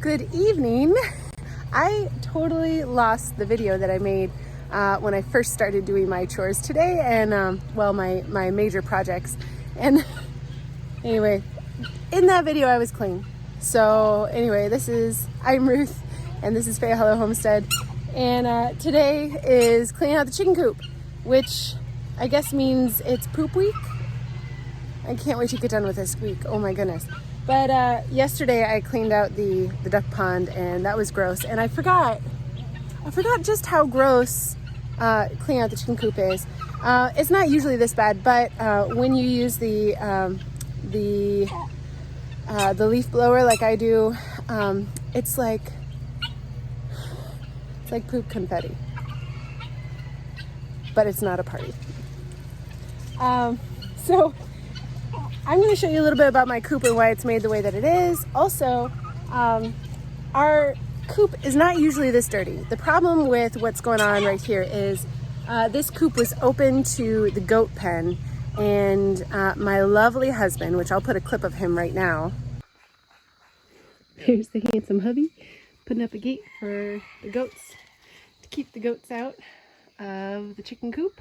Good evening. I totally lost the video that I made when I first started doing my chores today and my major projects. And anyway, in that video I was clean. So anyway, I'm Ruth and this is Hello Homestead. And today is cleaning out the chicken coop, which I guess means it's poop week. I can't wait to get done with this week. Oh my goodness. But yesterday I cleaned out the duck pond and that was gross. And I forgot just how gross cleaning out the chicken coop is. It's not usually this bad, but when you use the leaf blower like I do, it's like poop confetti, but it's not a party. So I'm going to show you a little bit about my coop and why it's made the way that it is. Also, our coop is not usually this dirty. The problem with what's going on right here is this coop was open to the goat pen, and my lovely husband, which I'll put a clip of him right now. Here's the handsome hubby putting up a gate for the goats to keep the goats out of the chicken coop.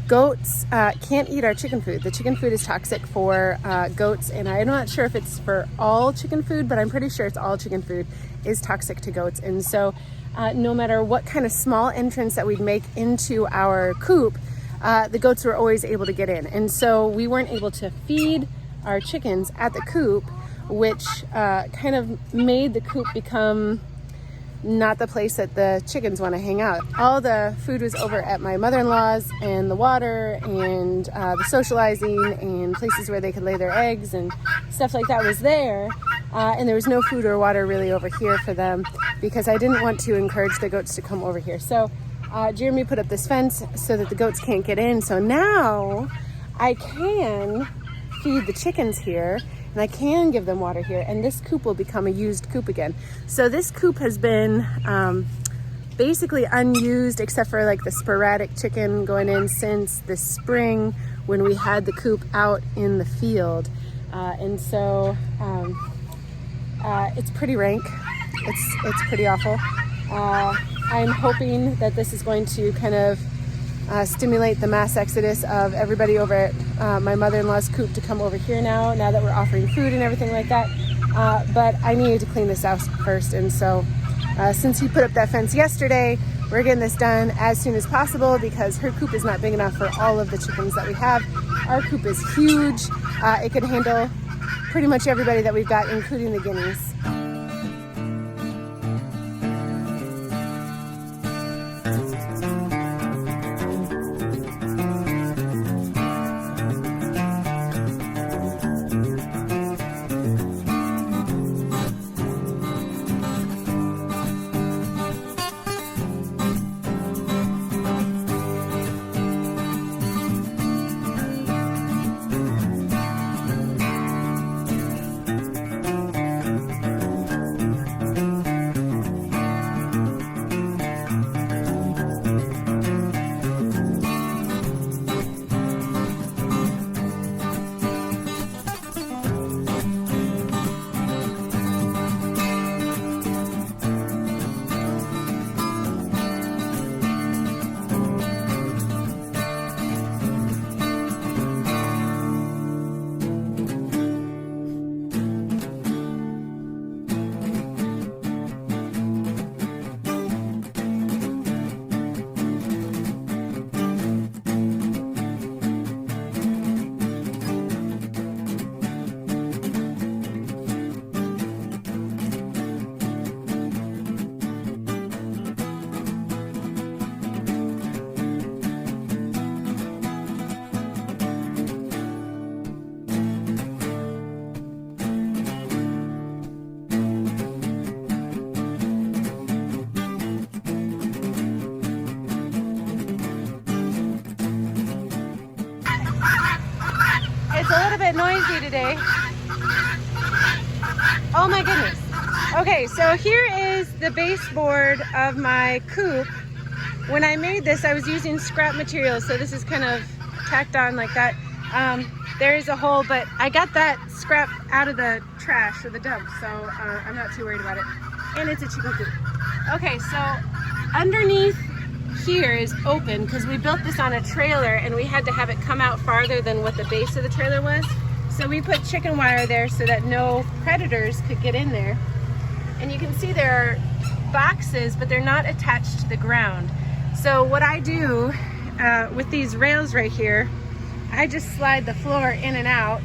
Goats can't eat our chicken food. The chicken food is toxic for goats, and I'm not sure if it's for all chicken food, but I'm pretty sure it's all chicken food is toxic to goats. And so no matter what kind of small entrance that we'd make into our coop, the goats were always able to get in. And so we weren't able to feed our chickens at the coop, which kind of made the coop become not the place that the chickens want to hang out. All the food was over at my mother-in-law's, and the water and the socializing and places where they could lay their eggs and stuff like that was there. And there was no food or water really over here for them because I didn't want to encourage the goats to come over here. So Jeremy put up this fence so that the goats can't get in. So now I can feed the chickens here, and I can give them water here, and this coop will become a used coop again. So this coop has been basically unused except for like the sporadic chicken going in since the spring when we had the coop out in the field. And so it's pretty rank. It's pretty awful. I'm hoping that this is going to kind of stimulate the mass exodus of everybody over at my mother-in-law's coop to come over here now that we're offering food and everything like that. But I needed to clean this out first, and so since he put up that fence yesterday, we're getting this done as soon as possible because her coop is not big enough for all of the chickens that we have. Our coop is huge. It can handle pretty much everybody that we've got, including the guineas. It's a little bit noisy today. Oh my goodness. Okay, so here is the baseboard of my coop. When I made this, I was using scrap material, so this is kind of tacked on like that. there is a hole, but I got that scrap out of the trash or the dump, so I'm not too worried about it. And it's a chicken coop. Okay, so underneath here is open because we built this on a trailer and we had to have it come out farther than what the base of the trailer was. So we put chicken wire there so that no predators could get in there. And you can see there are boxes, but they're not attached to the ground. So what I do with these rails right here, I just slide the floor in and out,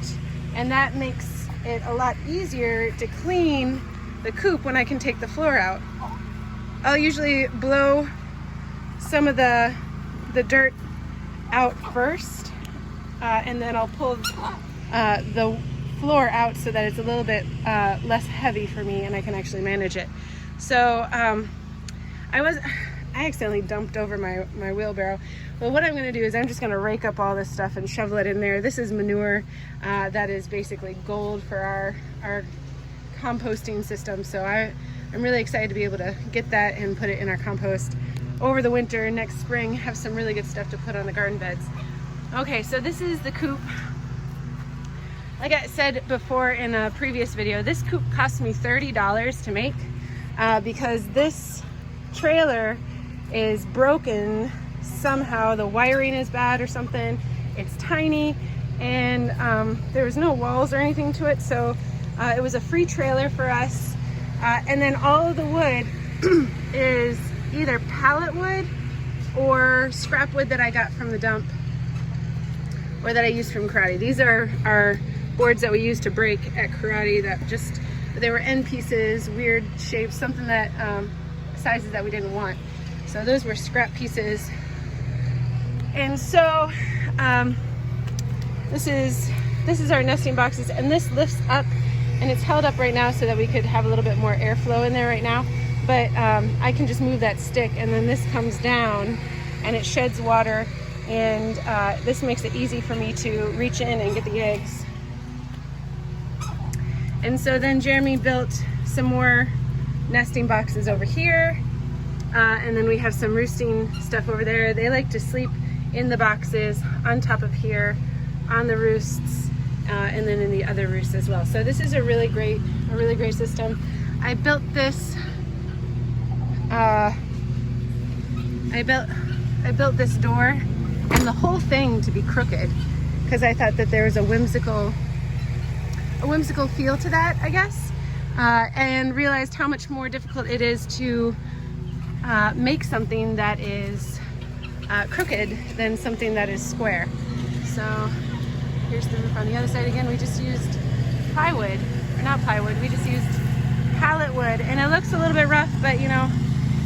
and that makes it a lot easier to clean the coop when I can take the floor out. I'll usually blow some of the dirt out first, and then I'll pull the floor out so that it's a little bit less heavy for me and I can actually manage it. So I accidentally dumped over my wheelbarrow. But what I'm going to do is I'm just going to rake up all this stuff and shovel it in there. This is manure that is basically gold for our composting system. So I'm really excited to be able to get that and put it in our compost over the winter. Next spring, have some really good stuff to put on the garden beds. Okay, so this is the coop. Like I said before in a previous video, this coop cost me $30 to make because this trailer is broken somehow. The wiring is bad or something. It's tiny, and there was no walls or anything to it, so it was a free trailer for us. And then all of the wood is either pallet wood or scrap wood that I got from the dump or that I used from karate. These are our boards that we used to break at karate that they were end pieces, weird shapes, something that sizes that we didn't want. So those were scrap pieces. And so this is our nesting boxes, and this lifts up and it's held up right now so that we could have a little bit more airflow in there right now. But I can just move that stick, and then this comes down and it sheds water, and this makes it easy for me to reach in and get the eggs. And so then Jeremy built some more nesting boxes over here, and then we have some roosting stuff over there. They like to sleep in the boxes on top of here, on the roosts, and then in the other roosts as well. So this is a really great system. I built this. I built this door and the whole thing to be crooked because I thought that there was a whimsical feel to that, I guess, and realized how much more difficult it is to make something that is crooked than something that is square. So here's the roof on the other side again. We just used plywood, or not plywood, we just used pallet wood, and it looks a little bit rough, but you know,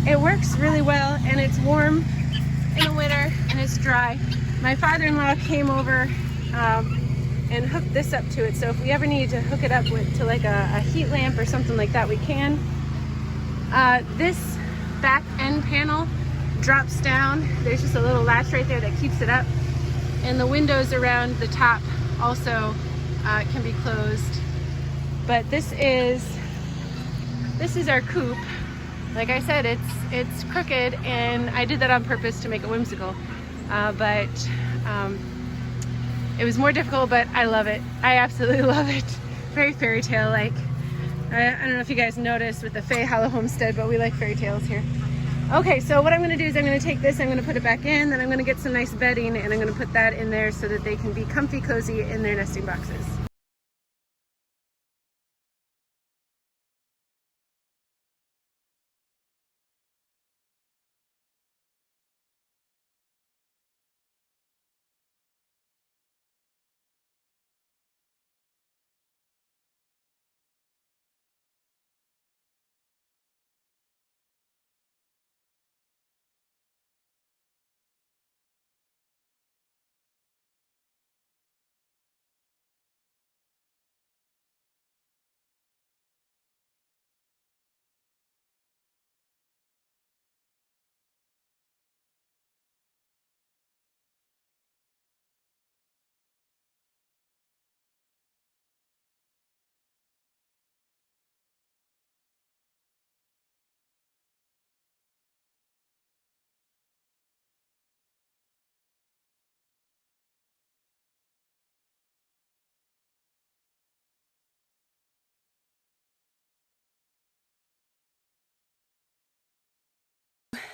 it works really well, and it's warm in the winter and it's dry. My father-in-law came over and hooked this up to it, so if we ever need to hook it up to like a heat lamp or something like that, we can. This back end panel drops down. There's just a little latch right there that keeps it up, and the windows around the top also can be closed. But this is our coop. Like I said, it's crooked, and I did that on purpose to make it whimsical. But it was more difficult, but I love it. I absolutely love it. Very fairy tale like. I don't know if you guys noticed with the Fay Hollow Homestead, but we like fairy tales here. Okay, so what I'm going to do is I'm going to take this, I'm going to put it back in, then I'm going to get some nice bedding, and I'm going to put that in there so that they can be comfy, cozy in their nesting boxes.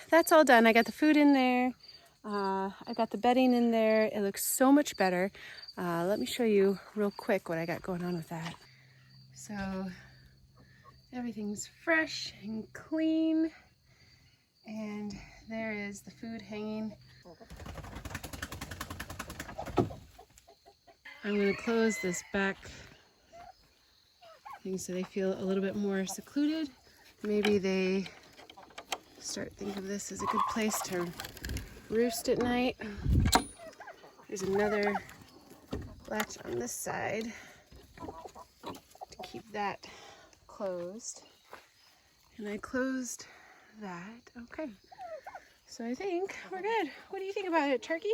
that's all done. I got the food in there. I got the bedding in there. It looks so much better. Let me show you real quick what I got going on with that. So everything's fresh and clean. And there is the food hanging. I'm going to close this back thing so they feel a little bit more secluded. Maybe they start thinking of this as a good place to roost at night. There's another latch on this side to keep that closed. And I closed that. Okay. So I think we're good. What do you think about it, Turkey?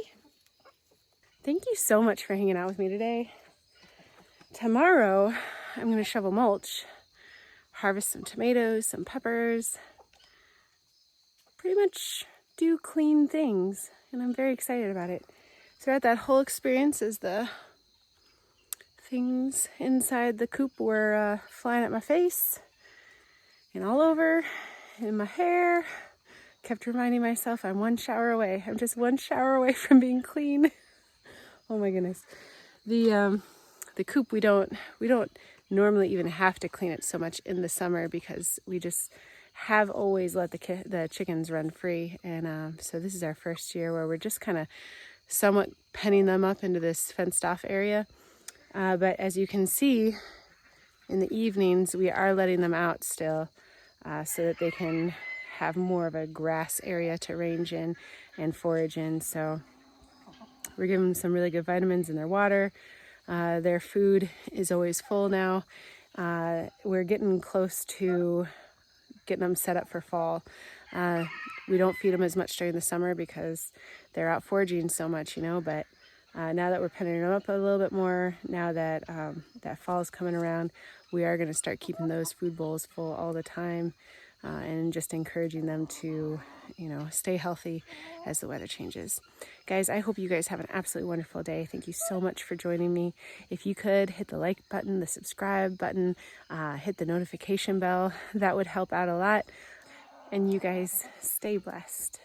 Thank you so much for hanging out with me today. Tomorrow, I'm going to shovel mulch, harvest some tomatoes, some peppers, pretty much do clean things, and I'm very excited about it. Throughout that whole experience, as the things inside the coop were flying at my face and all over, in my hair, kept reminding myself I'm one shower away. I'm just one shower away from being clean. Oh my goodness. The coop, we don't normally even have to clean it so much in the summer because we just have always let the chickens run free. And so this is our first year where we're just kind of somewhat penning them up into this fenced off area. But as you can see, in the evenings, we are letting them out still so that they can have more of a grass area to range in and forage in. So we're giving them some really good vitamins in their water. Their food is always full now. We're getting close to getting them set up for fall. We don't feed them as much during the summer because they're out foraging so much, you know, but now that we're penning them up a little bit more, now that that fall is coming around, we are going to start keeping those food bowls full all the time and just encouraging them to, you know, stay healthy as the weather changes. Guys, I hope you guys have an absolutely wonderful day. Thank you so much for joining me. If you could hit the like button, the subscribe button, hit the notification bell, that would help out a lot. And you guys stay blessed.